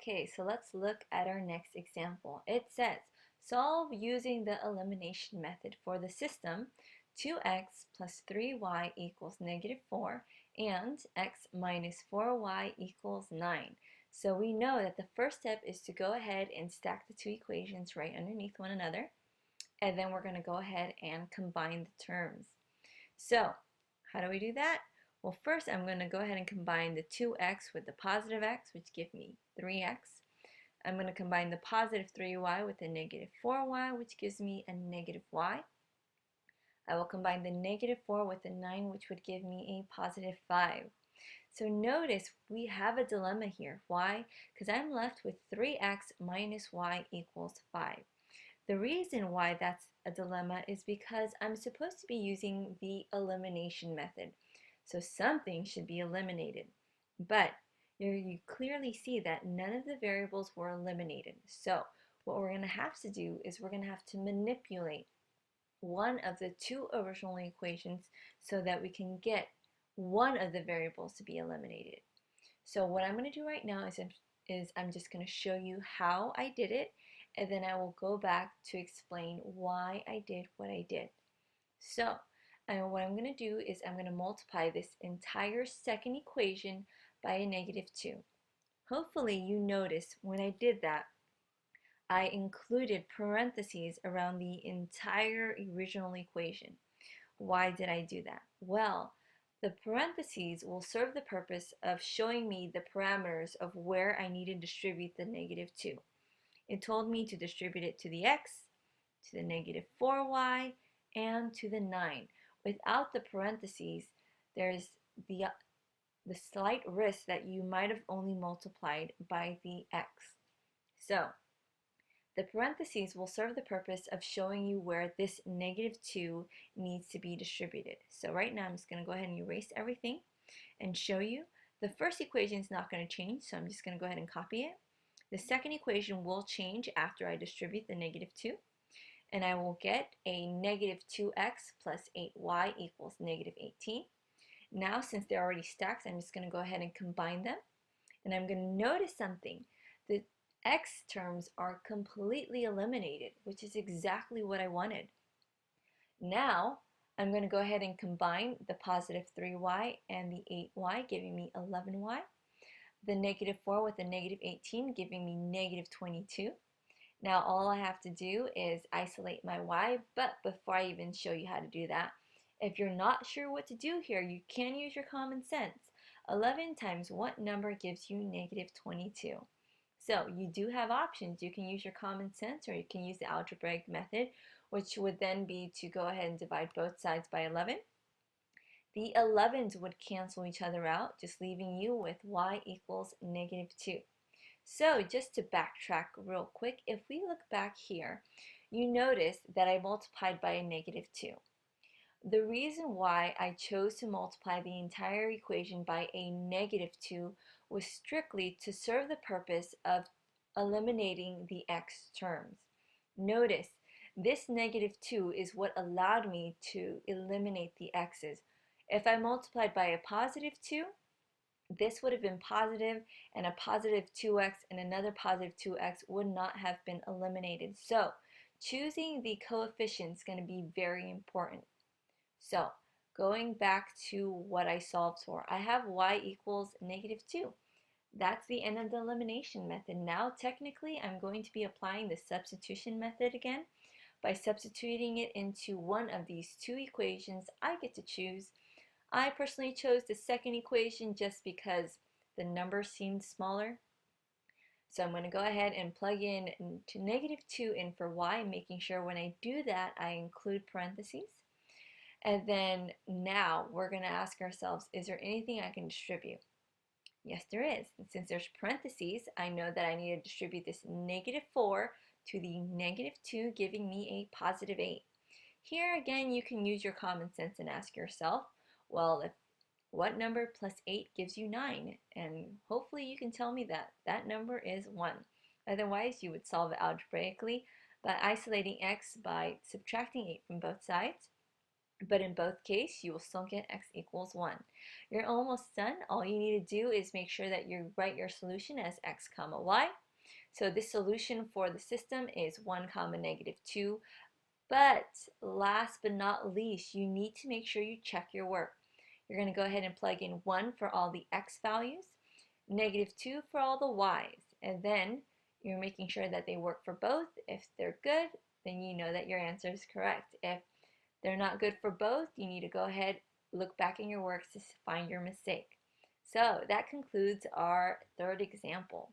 Okay, so let's look at our next example. It says, solve using the elimination method for the system 2x plus 3y equals negative 4 and x minus 4y equals 9. So we know that the first step is to go ahead and stack the two equations right underneath one another, and then we're going to go ahead and combine the terms. So how do we do that? Well, first I'm going to go ahead and combine the 2x with the positive x, which give me 3x. I'm going to combine the positive 3y with the negative 4y, which gives me a negative y. I will combine the negative 4 with the 9, which would give me a positive 5. So notice we have a dilemma here. Why? Because I'm left with 3x minus y equals 5. The reason why that's a dilemma is because I'm supposed to be using the elimination method. So something should be eliminated. But you clearly see that none of the variables were eliminated. So what we're going to have to do is we're going to have to manipulate one of the two original equations so that we can get one of the variables to be eliminated. So what I'm going to do right now is I'm just going to show you how I did it, and then I will go back to explain why I did what I did. So what I'm going to do is I'm going to multiply this entire second equation by a negative 2. Hopefully you notice when I did that, I included parentheses around the entire original equation. Why did I do that? Well, the parentheses will serve the purpose of showing me the parameters of where I need to distribute the negative 2. It told me to distribute it to the x, to the negative 4y, and to the 9. Without the parentheses, there's the slight risk that you might have only multiplied by the x. So the parentheses will serve the purpose of showing you where this negative 2 needs to be distributed. So right now I'm just going to go ahead and erase everything and show you. The first equation is not going to change, so I'm just going to go ahead and copy it. The second equation will change after I distribute the negative 2, and I will get a negative 2x plus 8y equals negative 18. Now, since they're already stacked, I'm just going to go ahead and combine them, and I'm going to notice something. The x terms are completely eliminated, which is exactly what I wanted. Now, I'm going to go ahead and combine the positive 3y and the 8y, giving me 11y. The negative 4 with the negative 18, giving me negative 22. Now, all I have to do is isolate my y, but before I even show you how to do that, if you're not sure what to do here, you can use your common sense. 11 times what number gives you negative 22? So you do have options. You can use your common sense, or you can use the algebraic method, which would then be to go ahead and divide both sides by 11. The 11s would cancel each other out, just leaving you with y equals negative 2. So just to backtrack real quick, if we look back here, you notice that I multiplied by a negative 2. The reason why I chose to multiply the entire equation by a negative 2 was strictly to serve the purpose of eliminating the x terms. Notice, this negative 2 is what allowed me to eliminate the x's. If I multiplied by a positive 2, this would have been positive, and a positive 2x and another positive 2x would not have been eliminated. So choosing the coefficient is going to be very important. So going back to what I solved for, I have y equals negative 2. That's the end of the elimination method. Now technically I'm going to be applying the substitution method again. By substituting it into one of these two equations, I get to choose. I personally chose the second equation just because the number seemed smaller. So I'm going to go ahead and plug in to negative 2 in for y, making sure when I do that I include parentheses. And then now we're going to ask ourselves, is there anything I can distribute? Yes, there is. And since there's parentheses, I know that I need to distribute this negative 4 to the negative 2, giving me a positive 8. Here again, you can use your common sense and ask yourself, well, what number plus 8 gives you 9? And hopefully you can tell me that that number is 1. Otherwise, you would solve it algebraically by isolating x by subtracting 8 from both sides. but in both cases, you will still get x equals 1. You're almost done. All you need to do is make sure that you write your solution as x comma y. So this solution for the system is 1 comma negative 2. But last but not least, you need to make sure you check your work. You're going to go ahead and plug in 1 for all the x values, negative 2 for all the y's, and then you're making sure that they work for both. If they're good, then you know that your answer is correct. If they're not good for both, you need to go ahead, look back in your works to find your mistake. So that concludes our third example.